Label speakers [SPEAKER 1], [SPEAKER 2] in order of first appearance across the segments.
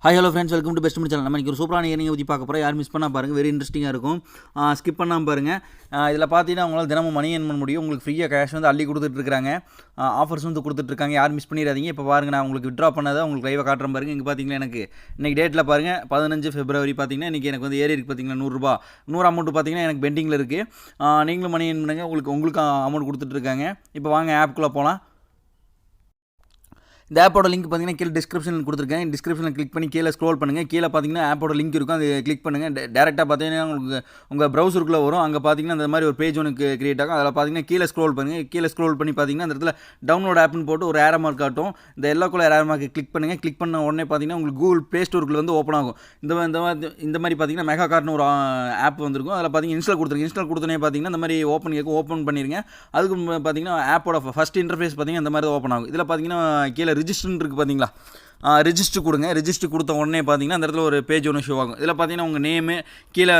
[SPEAKER 1] Hi hello friends, welcome to best channel. நம்ம இன்றைக்கி ஒரு சூப்பரான ஏர்னிங்கை பற்றி பார்க்க போகிறோம். யார் மிஸ் பண்ணால் பாருங்கள், வெரி இன்ட்ரெஸ்டிங்காக இருக்கும். ஸ்கிப் பண்ணாமல் பாருங்கள். இதில் பார்த்தீங்கன்னா உங்களால் தினமும் மணி ஏர்ன் பண்ண முடியும். உங்களுக்கு ஃப்ரீயாக கேஷ் வந்து அள்ளி கொடுத்துட்ருக்காங்க, ஆஃபர்ஸ் வந்து கொடுத்துட்ருக்காங்க. யார் மிஸ் பண்ணிடாதீங்க. இப்போ பாருங்கள், நான் உங்களுக்கு விட்ரா பண்ணதை உங்களுக்கு லைவாக காட்டுறேன் பாருங்கள். இங்கே பார்த்தீங்கன்னா எனக்கு இன்றைக்கி டேட்டில் பாருங்கள் 15 February பார்த்தீங்கன்னா இன்றைக்கி எனக்கு வந்து ஏறி இருக்குது பார்த்தீங்கன்னா 100 100 அமௌண்ட் பார்த்தீங்கன்னா எனக்கு பெண்டிங்கில் இருக்குது. நீங்களும் மணி ஏர்ன் பண்ணுங்கள், உங்களுக்கு அமௌண்ட் கொடுத்துட்ருக்காங்க. இப்போ வாங்க ஆப்புக்குள்ளே போகலாம். இந்த ஆப்போட லிங்க் பார்த்தீங்கன்னா கீழே டிஸ்கிரிப்ஷனில் கொடுத்துருக்கேன். டிஸ்கிரிப்ஷனில் கிளிக் பண்ணி கீழே ஸ்க்ரோல் பண்ணுங்கள். கீழே பார்த்தீங்கன்னா ஆப்போட லிங்க் இருக்கும், அது கிளிக் பண்ணுங்கள். டேரெக்டாக பார்த்தீங்கன்னா உங்களுக்கு உங்கள் ப்ரௌசருக்குள்ளே வரும். அங்கே பார்த்தீங்கன்னா அந்த மாதிரி ஒரு பேஜ் ஒன்று கிரியேட் ஆகும். அதில் பார்த்தீங்கன்னா கீழே ஸ்க்ரோல் பண்ணுங்கள். கீழே ஸ்க்ரோல் பண்ணி பார்த்தீங்கன்னா அந்த இடத்துல டவுன்லோட் ஆப்னு போட்டு ஒரு ஏரோ மார்க் காட்டும். இந்த yellow colour aero mark click பண்ணுங்கள். கிளிக் பண்ண உடனே பார்த்தீங்கன்னா உங்களுக்கு கூகுள் ப்ளே ஸ்டோருக்குள்ள வந்து ஓப்பன் ஆகும். இந்த மாதிரி பார்த்தீங்கன்னா மெகா கார்ட்னு ஒரு ஆப் வந்துருக்கும். அதில் பார்த்தீங்கன்னா இன்ஸ்டால் கொடுத்துருங்க. இன்ஸ்டால் கொடுத்தோன்னே பார்த்தீங்கன்னா இந்த மாதிரி ஓப்பன் பண்ணிடுங்க. அதுக்கு பார்த்தீங்கன்னா ஆப்போட ஃபஸ்ட் இன்டர்ஃபேஸ் பார்த்தீங்கன்னா இந்த மாதிரி ஓப்பன் ஆகும். இதில் பார்த்தீங்கன்னா கீழே ரிஜிஸ்டர்னு இருக்குது பார்த்தீங்களா, ரிஜிஸ்டர் கொடுங்க. ரிஜிஸ்டர் கொடுத்த உடனே பார்த்தீங்கன்னா அந்த இடத்துல ஒரு பேஜ் ஒன்று ஷோ ஆகும். இதில் பார்த்தீங்கன்னா உங்கள் நேமு, கீழே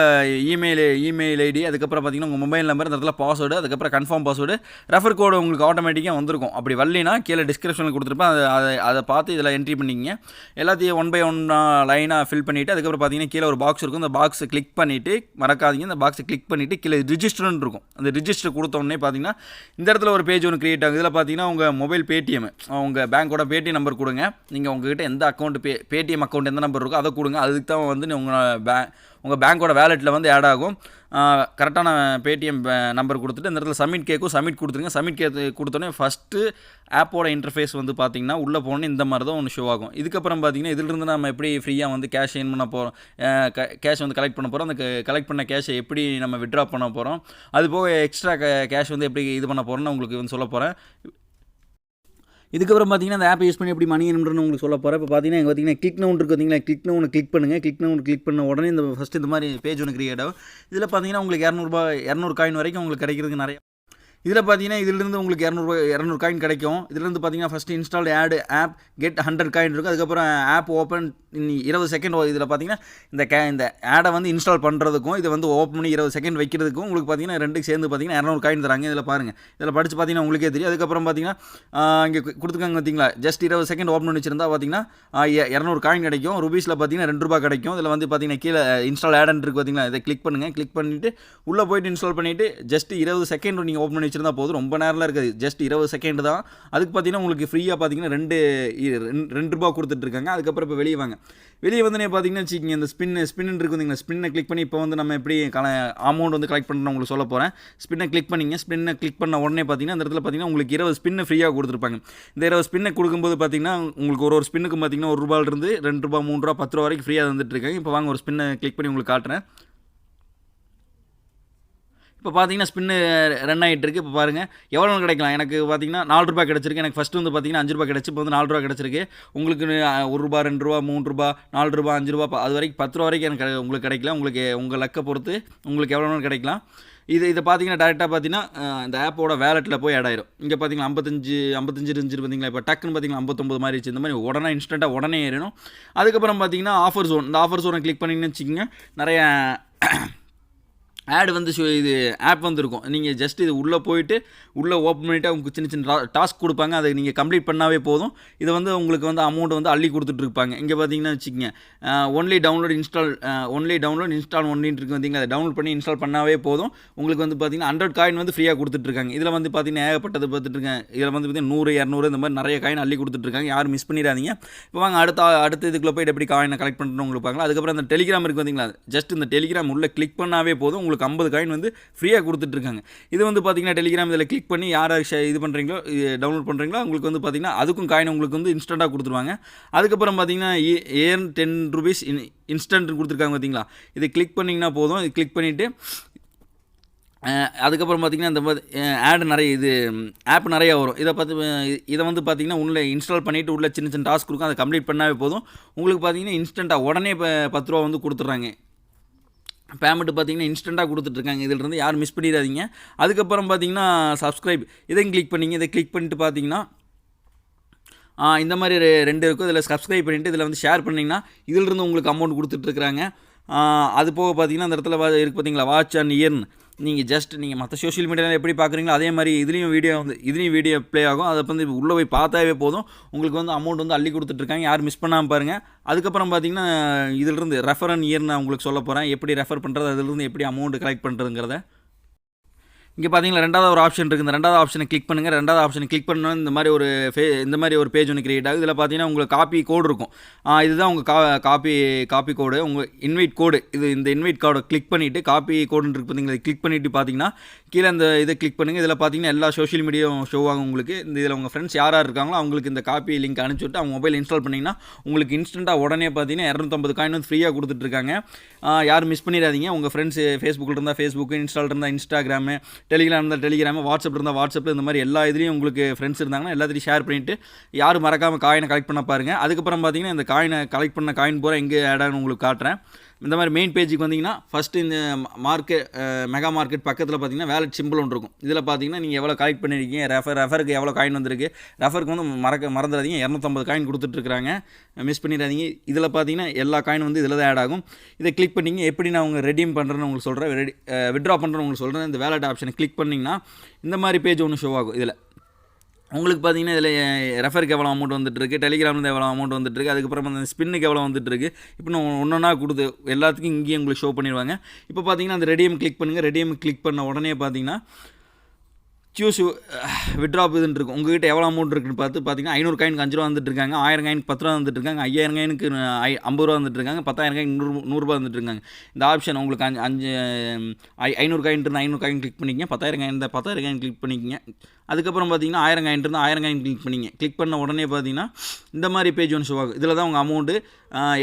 [SPEAKER 1] இமெயில் ஐடி, அதுக்கப்புறம் பார்த்தீங்கன்னா உங்கள் மொபைல் நம்பர், இந்த இடத்துல பாஸ்வேர்டு, அதுக்கப்புறம் கன்ஃபார்ம் பாஸ்வேர்டு, ரெஃபர் கோடு உங்களுக்கு ஆட்டோமேட்டிக்காக வந்திருக்கும். அப்படி வரலைன்னா கீழே டிஸ்கிரிப்ஷனில் கொடுத்துருப்பேன், அதை பார்த்து இதில் என்ட்ரி பண்ணிக்கிங்க. எல்லாத்தையும் 1 by 1 லைனாக ஃபில் பண்ணிவிட்டு அதுக்கப்புறம் பார்த்தீங்கன்னா கீழே ஒரு பாக்ஸ் இருக்கும். அந்த பாக்ஸை கிளிக் பண்ணிவிட்டு மறக்காதீங்க, இந்த பாக்ஸை கிளிக் பண்ணிவிட்டு கீழே ரிஜிஸ்டர்னு இருக்கும். அந்த ரிஜிஸ்டர் கொடுத்த உடனே பார்த்தீங்கன்னா இந்த இடத்துல ஒரு பேஜ் ஒன்று கிரியேட் ஆகும். இதில் பார்த்தீங்கன்னா உங்கள் மொபைல் Paytm, உங்கள் பேங்க்கோட Paytm நம்பர் கொடுங்க. நீங்கள் உங்ககிட்ட எந்த அக்கௌண்ட் Paytm அக்கௌண்ட் எந்த நம்பர் இருக்கோ அதை கொடுங்க. அதுக்கு தான் வந்து உங்கள் பேங்க்கோட வேலெட்டில் வந்து ஆட் ஆகும். கரெக்டான Paytm நம்பர் கொடுத்துட்டு இந்த இடத்துல சப்மிட் கேட்கும், சப்மிட் கொடுத்துருங்க. சப்மிட் கொடுத்தோன்னே ஃபஸ்ட்டு ஆப்போட இன்டர்ஃபேஸ் வந்து பார்த்திங்கன்னா உள்ளே போனோன்னே இந்த மாதிரி தான் ஒன்று ஷோ ஆகும். இதுக்கப்புறம் பார்த்திங்கன்னா இதிலிருந்து நம்ம எப்படி ஃப்ரீயாக வந்து கேஷ் ஏர்ன் பண்ண போகிறோம், கேஷ் வந்து கலெக்ட் பண்ண போகிறோம். அந்த கலெக்ட் பண்ண கேஷை எப்படி நம்ம விட்ரா பண்ண போகிறோம், அது போக எக்ஸ்ட்ரா கேஷ் வந்து எப்படி இது பண்ண போகிறோன்னு உங்களுக்கு வந்து சொல்ல போகிறேன். இதுக்கப்புறம் பார்த்தீங்கன்னா அந்த ஆப்பை யூஸ் பண்ணி எப்படி மணி ஏர்ன் உங்களுக்கு சொல்ல போகிறேன். இப்போ பார்த்தீங்கன்னா இங்கே பார்த்தீங்கன்னா கிளிக் நவுன் இருக்குது பார்த்தீங்களா, கிளிக் நவுன் கிளிக் பண்ணுங்கள். கிளிக் நவுன் கிளிக் பண்ண உடனே இந்த ஃபஸ்ட்டு இந்த மாதிரி பேஜ் ஒன்று கிரியேட் ஆகும். இதில் பார்த்தீங்கன்னா உங்களுக்கு 200 காயின் வரைக்கும் உங்களுக்கு கிடைக்கிறதுக்கு நிறைய. இதில் பார்த்தீங்கன்னா இதிலிருந்து உங்களுக்கு 200 காயின் கிடைக்கும். இதிலிருந்து பார்த்தீங்கன்னா first installed app get 100 coin இருக்கும். அதுக்கப்புறம் ஆப் ஓப்பன் 20 செகண்ட். இதில் பார்த்தீங்கன்னா இந்த ஆடை வந்து இன்ஸ்டால் பண்ணுறதுக்கும் இதை வந்து ஓப்பன் பண்ணி 20 செகண்ட் வைக்கிறதுக்கும் உங்களுக்கு பார்த்தீங்கன்னா ரெண்டுக்கு சேர்ந்து பார்த்தீங்கன்னா 200 காயின் தராங்க. இதில் பாருங்கள், இதில் படித்து பார்த்தீங்கன்னா உங்களுக்கே தெரியும். அதுக்கப்புறம் பார்த்தீங்கன்னா இங்கே கொடுத்துருக்காங்க பார்த்தீங்களா, ஜஸ்ட் 20 செகண்ட் ஓப்பன் பண்ணி வச்சிருந்தா பார்த்தீங்கன்னா 200 காயின் கிடைக்கும். ருபீஸில் பார்த்தீங்கன்னா ₹2 கிடைக்கும். இதில் வந்து பார்த்தீங்கன்னா கீழே இன்ஸ்டால் ஆடன் இருக்குது பார்த்தீங்களா, இதை கிளிக் பண்ணுங்கள். கிளிக் பண்ணிவிட்டு உள்ளே போய்ட்டு இன்ஸ்டால் பண்ணிவிட்டு ஜஸ்ட் 20 செகண்ட் நீங்கள் ஓப்பன் பண்ணி வச்சிருந்தா போதும். ரொம்ப நேரம்லாம் இருக்காது, ஜஸ்ட் 20 செகண்ட் தான். அதுக்கு பார்த்தீங்கன்னா உங்களுக்கு ஃப்ரீயாக பார்த்தீங்கன்னா ₹2 கொடுத்துட்ருக்காங்க. அதுக்கப்புறம் இப்போ வெளியே வாங்க. வெளியே வந்து பார்த்தீங்கன்னா வச்சுக்கிங்க, இந்த ஸ்பின்னு இருக்குது பார்த்தீங்கன்னா, ஸ்பின்னை கிளிக் பண்ணி இப்போ வந்து நம்ம எப்படி அமௌண்ட் வந்து கலெக்ட் பண்ணணும் உங்களுக்கு சொல்ல போகிறேன். ஸ்பின்னை கிளிக் பண்ணிங்க. ஸ்பின்னை கிளிக் பண்ண உடனே பார்த்தீங்கன்னா அந்த இடத்துல பார்த்தீங்கன்னா உங்களுக்கு 20 ஸ்பின்னு ஃப்ரீயாக கொடுத்துருப்பாங்க. இந்த 20 ஸ்பின்னை கொடுக்கும்போது பார்த்தீங்கன்னா உங்களுக்கு ஒரு ஸ்பின்னுக்கு பார்த்தீங்கன்னா ₹1 2 3 10 வரைக்கும் ஃப்ரீயாக வந்துட்டுருக்காங்க. இப்போ வாங்க ஒரு ஸ்பின்னை கிளிக் பண்ணி உங்களுக்கு காட்டுறேன். இப்போ பார்த்தீங்கன்னா ஸ்பின்னு ரன் ஆகிட்டு இருக்குது. இப்போ பாருங்கள் எவ்வளோ கிடைக்கலாம். எனக்கு பார்த்தீங்கன்னா ₹4 கிடச்சிருக்கு. எனக்கு ஃபஸ்ட்டு வந்து பார்த்தீங்கன்னா ₹5 கிடச்சி, இப்போ வந்து ₹4 கிடச்சிருக்கு. உங்களுக்கு ₹1 2 ₹3 4 ₹5 அது வரைக்கும் ₹10 வரைக்கும் எனக்கு உங்களுக்கு கிடைக்கல. உங்கள் லக்கை பொறுத்து உங்களுக்கு எவ்வளோ கிடைக்கலாம். இதை பார்த்தீங்கன்னா டேரெக்டாக பார்த்தீங்கன்னா இந்த ஆப்போட வேலெட்டில் போய் ஆட் ஆயிரும். இங்கே பார்த்தீங்கன்னா 55 இருந்துச்சு பார்த்தீங்களா, இப்போ டக்குன்னு பார்த்தீங்கன்னா 59 மாதிரி இருந்துச்சு. இந்த மாதிரி உடனே இன்ஸ்டண்ட்டாக உடனே ஏறணும். அதுக்கப்புறம் பார்த்தீங்கன்னா ஆஃபர் ஜோன், இந்த ஆஃபர் ஜோனை கிளிக் பண்ணிங்கன்னு வச்சுக்கோங்க, நிறைய ஆட் வந்து இது ஆப் வந்துருக்கும். நீங்கள் ஜஸ்ட் இது உள்ளே போயிட்டு உள்ளே ஓப்பன் பண்ணிவிட்டு உங்களுக்கு சின்ன சின்ன டாஸ்க் கொடுப்பாங்க. அதை நீங்கள் கம்ப்ளீட் பண்ணாவே போதும். இதை வந்து உங்களுக்கு வந்து அமௌண்ட் வந்து அள்ளி கொடுத்துட்ருப்பாங்க. இங்கே பார்த்தீங்கன்னா வச்சுக்கோங்க, ஒன்லி டவுன்லோட் இன்ஸ்டால் ஒன்லின்னு இருக்குது பார்த்தீங்கன்னா, அதை டவுன்லோட் பண்ணி இன்ஸ்டால் பண்ணாவே போதும். உங்களுக்கு வந்து பார்த்தீங்கன்னா 100 காயின் வந்து ஃப்ரீயாக கொடுத்துட்ருக்காங்க. இதில் வந்து பார்த்தீங்கன்னா ஏகப்பட்டது பார்த்துட்ருக்காங்க. இதில் வந்து பார்த்தீங்கன்னா 100 200 இந்த மாதிரி நிறைய காயின் அள்ளி கொடுத்துட்ருக்காங்க. யாரும் மிஸ் பண்ணிடாதீங்க. இப்போ வாங்க அடுத்த இதுக்குள்ளே போய்ட்டு எப்படி காயினை கலெக்ட் பண்ணுறோம் உங்களுக்கு பார்க்கலாம். அதுக்கப்புறம் அந்த டெலிகிராம் இருக்குது பார்த்தீங்களா, ஜஸ்ட் இந்த டெலிகிராம் உள்ளே கிளிக் பண்ணாவே போதும். உங்களுக்கு 50 காயின் வந்து ஃப்ரீயாக கொடுத்துட்ருக்காங்க. இது வந்து பார்த்தீங்கன்னா டெலிகிராம் இதில் கிளிக் பண்ணி யார் இது பண்ணுறீங்களோ, டவுன்லோட் பண்ணுறீங்களோ உங்களுக்கு வந்து பார்த்தீங்கன்னா அதுக்கும் காயின் உங்களுக்கு வந்து இன்ஸ்டண்ட்டாக கொடுத்துருவாங்க. அதுக்கப்புறம் பார்த்தீங்கன்னா ஏர்ன் ₹10 இன்ஸ்டன்ட் கொடுத்துருக்காங்க பார்த்தீங்களா, இது கிளிக் பண்ணிங்கன்னா போதும். இது கிளிக் பண்ணிவிட்டு அதுக்கப்புறம் பார்த்திங்கன்னா இந்த மாதிரி ஆட் நிறைய ஆப் நிறையா வரும். இதை வந்து பார்த்திங்கன்னா உள்ளே இன்ஸ்டால் பண்ணிவிட்டு உள்ள சின்ன சின்ன டாஸ்க் இருக்கும். அதை கம்ப்ளீட் பண்ணாவே போதும். உங்களுக்கு பார்த்திங்கன்னா இன்ஸ்டண்ட்டாக உடனே இப்போ ₹10 வந்து கொடுத்துட்றாங்க. பேமெண்ட்டு பார்த்தீங்கன்னா இன்ஸ்டண்ட்டாக கொடுத்துட்ருக்காங்க. இதிலிருந்து யாரும் மிஸ் பண்ணிடாதீங்க. அதுக்கப்புறம் பார்த்தீங்கன்னா சப்ஸ்கிரைப், இதையும் கிளிக் பண்ணிங்க. இதை கிளிக் பண்ணிட்டு பார்த்தீங்கன்னா இந்த மாதிரி 2 இருக்கும். இதில் சப்ஸ்கிரைப் பண்ணிவிட்டு இதில் வந்து ஷேர் பண்ணிங்கன்னா இதிலிருந்து உங்களுக்கு அமௌண்ட் கொடுத்துட்ருக்குறாங்க. அது போக பார்த்தீங்கன்னா அந்த இடத்துல இருக்குது பார்த்தீங்களா, வாட்ச் அண்ட் இயர்ன், நீங்கள் ஜஸ்ட் நீங்கள் மற்ற சோஷியல் மீடியாவில் எப்படி பார்க்குறீங்களோ அதே மாதிரி இதுலேயும் வீடியோ ப்ளே ஆகும். அதை வந்து உள்ளே போய் பார்த்தாவே போதும், உங்களுக்கு வந்து அமௌண்ட் வந்து அள்ளி கொடுத்துட்ருக்காங்க. யாரும் மிஸ் பண்ணாமல் பாருங்கள். அதுக்கப்புறம் பார்த்தீங்கன்னா இதிலிருந்து ரெஃபர் அண்ட் இயர் நான் உங்களுக்கு சொல்ல போகிறேன், எப்படி ரெஃபர் பண்ணுறது, அதிலிருந்து எப்படி அமௌண்ட் கலெக்ட் பண்ணுறதுங்கிறத. இங்கே பார்த்தீங்கன்னா ரெண்டாவது ஒரு ஆப்ஷன் இருக்குது. இந்த ரெண்டாவது ஆப்ஷனை கிளிக் பண்ணுங்கள். ரெண்டாவது ஆப்ஷனை கிளிக் பண்ணணும், இந்த மாதிரி ஒரு பேஜ் ஒன்று கிரியேட் ஆகுது. இதில் பார்த்தீங்கன்னா உங்களுக்கு காப்பி கோடு இருக்கும். இதுதான் உங்கள் காப்பி கோடு, உங்கள் இன்வைட் கோடு. இந்த இன்வைட் கோடை கிளிக் பண்ணிவிட்டு காப்பி கோடுன்னு இருக்குது பார்த்தீங்களா, இதை கிளிக் பண்ணிவிட்டு பார்த்தீங்கன்னா கீழே இந்த இதை கிளிக் பண்ணுங்கள். இதில் பார்த்தீங்கன்னா எல்லா சோஷியல் மீடியாவும் ஷோ ஆகும் உங்களுக்கு. இதில் உங்கள் ஃப்ரெண்ட்ஸ் யார் இருக்காங்களோ அவங்களுக்கு இந்த காப்பி லிங்க் அனுப்பிச்சுட்டு அவங்க மொபைல் இன்ஸ்டால் பண்ணிங்கன்னா உங்களுக்கு இன்ஸ்டண்ட்டாக உடனே பார்த்தீங்கன்னா 250 காயின் வந்து ஃப்ரீயாக கொடுத்துட்ருக்காங்க. யாரும் மிஸ் பண்ணிடாதீங்க. உங்கள் ஃப்ரெண்ட்ஸ் ஃபேஸ்புக்கில் இருந்தால் ஃபேஸ்புக்கு, இன்ஸ்டால் இருந்தால் இன்ஸ்டாகிராமு, டெலிகிராம் இருந்தால் டெலிகிராமு, வாட்ஸ்அப் இருந்தால் வாட்ஸ்அப்பில், இந்த மாதிரி எல்லா இதுலேயும் உங்களுக்கு ஃப்ரெண்ட்ஸ் இருந்தாங்கன்னா எல்லாத்தையும் ஷேர் பண்ணிவிட்டு யாரும் மறக்காமல் காயினை கலெக்ட் பண்ண பாருங்கள். அதுக்கப்புறம் பார்த்தீங்கன்னா இந்த காயினை கலெக்ட் பண்ண காயின் பூரா எங்கே ஆட் ஆகுன்னு உங்களுக்கு காட்டுறேன். இந்த மாதிரி மெயின் பேஜுக்கு வந்தீங்கன்னா ஃபஸ்ட்டு இந்த மெகா மார்க்கெட் பக்கத்தில் பார்த்தீங்கன்னா வேலட் சிம்பிள் ஒன்று இருக்கும். இதில் பார்த்தீங்கன்னா நீங்கள் எவ்வளோ கலெக்ட் பண்ணியிருக்கீங்க, ரெஃபருக்கு எவ்வளோ காயின் வந்திருக்கு. ரெஃபருக்கு வந்து மறந்துடாதீங்க, 250 காயின் கொடுத்துட்ருக்காங்க, மிஸ் பண்ணிடாதீங்க. இதில் பார்த்தீங்கன்னா எல்லா காயின் வந்து இதில் தான் ஆட் ஆகும். இதை கிளிக் பண்ணிங்க. எப்படி நான் உங்கள் ரெடீம் பண்ணுறேன்னு உங்களுக்கு சொல்கிறேன், விட்ரா பண்ணுறேன்னு உங்களுக்கு சொல்கிறேன். இந்த வேலட் ஆப்ஷனை கிளிக் பண்ணிங்கன்னா இந்த மாதிரி பேஜ் ஒன்று ஷோ ஆகும். இதில் உங்களுக்கு பார்த்தீங்கன்னா இதில் ரெஃபருக்கு எவ்வளோ அமௌண்ட் வந்துட்டுருக்கு, டெலிகிராமில் எவ்வளோ அமௌண்ட் வந்துட்டுருக்கு, அதுக்கப்புறம் அந்த ஸ்பின்னுக்கு எவ்வளோ வந்துட்டுருக்கு. இப்போ நான் ஒன்றா கொடுத்து எல்லாத்துக்கும் இங்கேயும் உங்களுக்கு ஷோ பண்ணிடுவாங்க. இப்போ பார்த்தீங்கன்னா அந்த ரெடியம் கிளிக் பண்ணுங்கள். ரெடியம் கிளிக் பண்ண உடனே பார்த்தீங்கன்னா சூஸ் விட்ராப் இதுன்னு இருக்கும். உங்கள்கிட்ட எவ்வளோ அமௌண்ட் இருக்குன்னு பார்த்தீங்கன்னா 500 காயினுக்கு 5 ரூபா வந்துட்டுருக்காங்க, 1000 காயினுக்கு 10 ரூபா வந்துட்டுருக்காங்க, 5000 காயினுக்கு 50 ரூபா வந்துட்டுருக்காங்க, 10,000 காயினுக்கு 100 ரூபா வந்துட்டுருக்காங்க. இந்த ஆப்ஷன் உங்களுக்கு 500 காயின் இருந்தால் 500 காயின் கிளிக் பண்ணிக்கங்க, 10,000 காயின் இருந்தால் 10,000 காயின் கிளிக் பண்ணிக்கங்க. அதுக்கப்புறம் பார்த்தீங்கன்னா 1000 காயின் இருந்தால் 1000 காயின் கிளிக் பண்ணிங்க. கிளிக் பண்ண உடனே பார்த்தீங்கன்னா இந்த மாதிரி பேஜ் ஒன்று ஷோ ஆகும். இதில் தான் உங்கள் அமௌண்ட்டு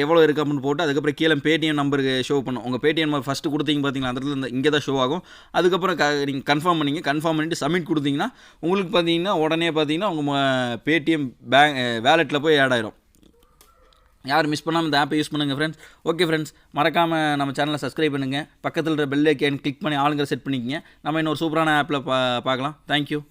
[SPEAKER 1] எவ்வளோ இருக்குது அப்படின்னு போட்டு அதுக்கப்புறம் கீழே பேடிஎம் நம்பருக்கு ஷோ பண்ணும். உங்கள் பேடிஎம் நம்பர் ஃபஸ்ட்டு கொடுத்தீங்க பார்த்தீங்கன்னா அந்த இடத்துல இங்கே தான் ஷோ ஆகும். அதுக்கப்புறம் நீங்கள் கன்ஃபார்ம் பண்ணிவிட்டு சப்மிட் கொடுத்தீங்கன்னா உங்களுக்கு பார்த்தீங்கன்னா உடனே பார்த்தீங்கன்னா உங்கள் பேடிஎம் வேலெட்டில் போய் ஆட் ஆயிரும். யாரும் மிஸ் பண்ணாமல் இந்த ஆப்பை யூஸ் பண்ணுங்கள் ஃப்ரெண்ட்ஸ். ஓகே ஃப்ரெண்ட்ஸ், மறக்காமல் நம்ம சேனலை சப்ஸ்கிரைப் பண்ணுங்கள். பக்கத்தில் இருக்கிற பெல் ஐக்கான் கிளிக் பண்ணி ஆளுங்கிற செட் பண்ணிக்கங்க. நம்ம இன்னொரு சூப்பரான ஆப்பில் பார்க்கலாம். தேங்க்யூ.